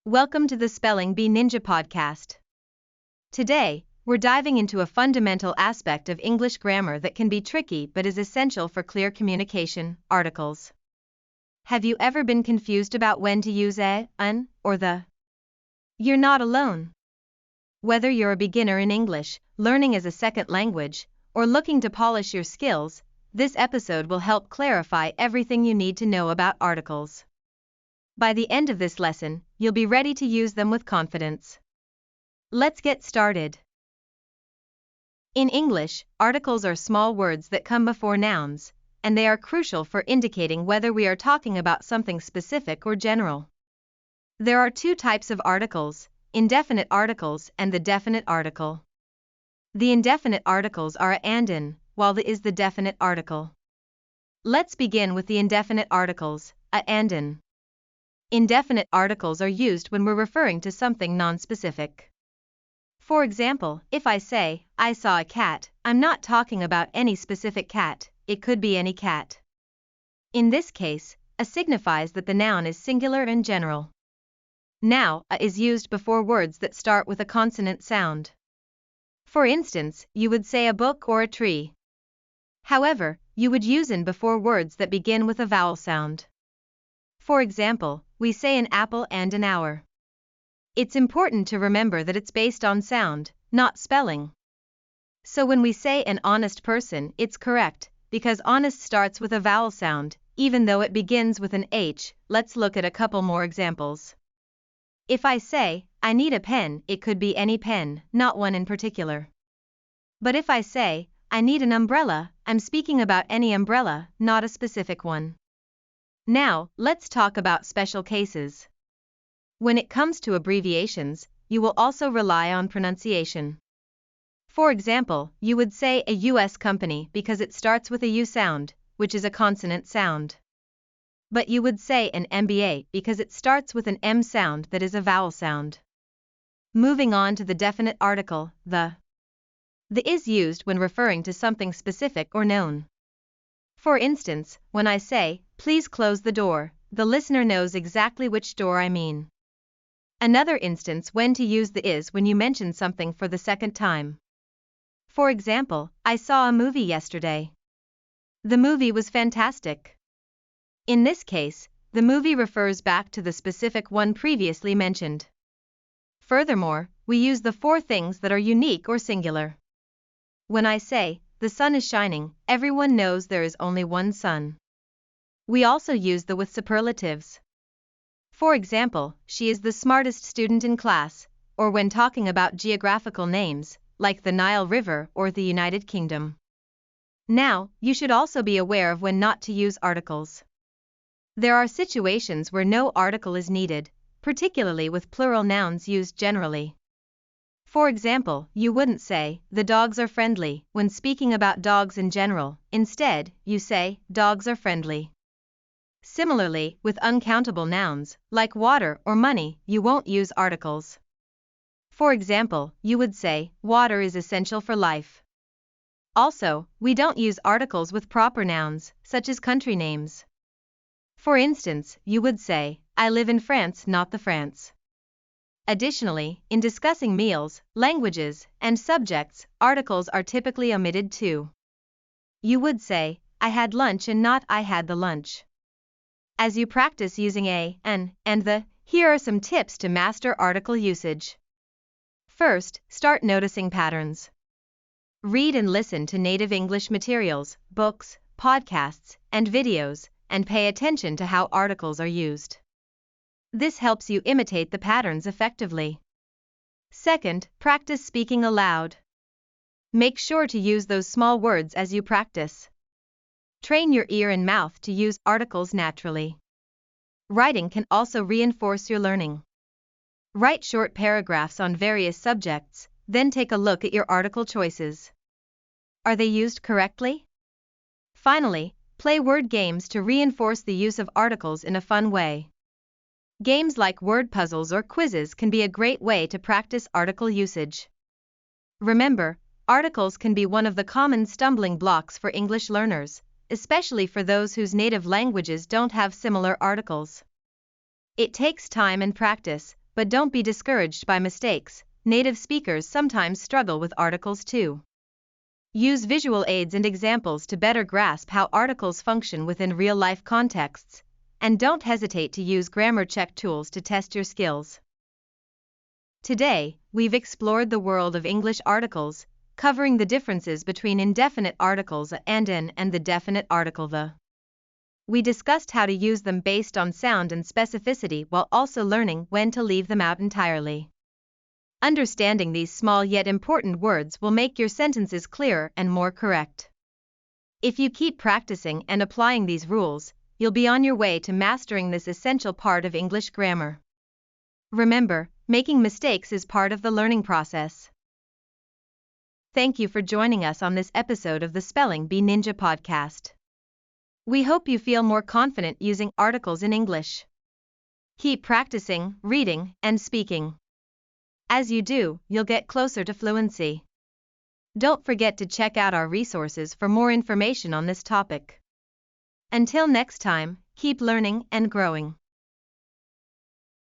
Welcome to the Spelling Bee Ninja podcast. Today, we're diving into a fundamental aspect of English grammar that can be tricky but is essential for clear communication: articles. Have you ever been confused about when to use a, an, or the? You're not alone. Whether you're a beginner in English, learning as a second language, or looking to polish your skills, this episode will help clarify everything you need to know about articles. By the end of this lesson, you'll be ready to use them with confidence. Let's get started. In English, articles are small words that come before nouns, and they are crucial for indicating whether we are talking about something specific or general. There are two types of articles: indefinite articles and the definite article. The indefinite articles are a and in, while the is the definite article. Let's begin with the indefinite articles, a and in. Indefinite articles are used when we're referring to something non-specific. For example, if I say, I saw a cat, I'm not talking about any specific cat, it could be any cat. In this case, a signifies that the noun is singular and general. Now, a is used before words that start with a consonant sound. For instance, you would say a book or a tree. However, you would use in before words that begin with a vowel sound. For example, we say an apple and an hour. It's important to remember that it's based on sound, not spelling. So when we say an honest person, it's correct, because honest starts with a vowel sound, even though it begins with an H. Let's look at a couple more examples. If I say, I need a pen, it could be any pen, not one in particular. But if I say, I need an umbrella, I'm speaking about any umbrella, not a specific one. Now, let's talk about special cases. When it comes to abbreviations, you will also rely on pronunciation. For example, you would say a US company because it starts with a U sound, which is a consonant sound. But you would say an MBA because it starts with an M sound that is a vowel sound. Moving on to the definite article, the. The is used when referring to something specific or known. For instance, when I say, please close the door, the listener knows exactly which door I mean. Another instance when to use the is when you mention something for the second time. For example, I saw a movie yesterday. The movie was fantastic. In this case, the movie refers back to the specific one previously mentioned. Furthermore, we use the four things that are unique or singular. When I say, the sun is shining, everyone knows there is only one sun. We also use the with superlatives. For example, she is the smartest student in class, or when talking about geographical names, like the Nile River or the United Kingdom. Now, you should also be aware of when not to use articles. There are situations where no article is needed, particularly with plural nouns used generally. For example, you wouldn't say, the dogs are friendly, when speaking about dogs in general. Instead, you say, dogs are friendly. Similarly, with uncountable nouns, like water or money, you won't use articles. For example, you would say, water is essential for life. Also, we don't use articles with proper nouns, such as country names. For instance, you would say, I live in France, not the France. Additionally, in discussing meals, languages, and subjects, articles are typically omitted too. You would say, I had lunch and not I had the lunch. As you practice using a, an, and the, here are some tips to master article usage. First, start noticing patterns. Read and listen to native English materials, books, podcasts, and videos, and pay attention to how articles are used. This helps you imitate the patterns effectively. Second, practice speaking aloud. Make sure to use those small words as you practice. Train your ear and mouth to use articles naturally. Writing can also reinforce your learning. Write short paragraphs on various subjects, then take a look at your article choices. Are they used correctly? Finally, play word games to reinforce the use of articles in a fun way. Games like word puzzles or quizzes can be a great way to practice article usage. Remember, articles can be one of the common stumbling blocks for English learners, especially for those whose native languages don't have similar articles. It takes time and practice, but don't be discouraged by mistakes. Native speakers sometimes struggle with articles too. Use visual aids and examples to better grasp how articles function within real-life contexts, and don't hesitate to use grammar check tools to test your skills. Today, we've explored the world of English articles, covering the differences between indefinite articles and the definite article the. We discussed how to use them based on sound and specificity while also learning when to leave them out entirely. Understanding these small yet important words will make your sentences clearer and more correct. If you keep practicing and applying these rules, you'll be on your way to mastering this essential part of English grammar. Remember, making mistakes is part of the learning process. Thank you for joining us on this episode of the Spelling Bee Ninja podcast. We hope you feel more confident using articles in English. Keep practicing, reading, and speaking. As you do, you'll get closer to fluency. Don't forget to check out our resources for more information on this topic. Until next time, keep learning and growing.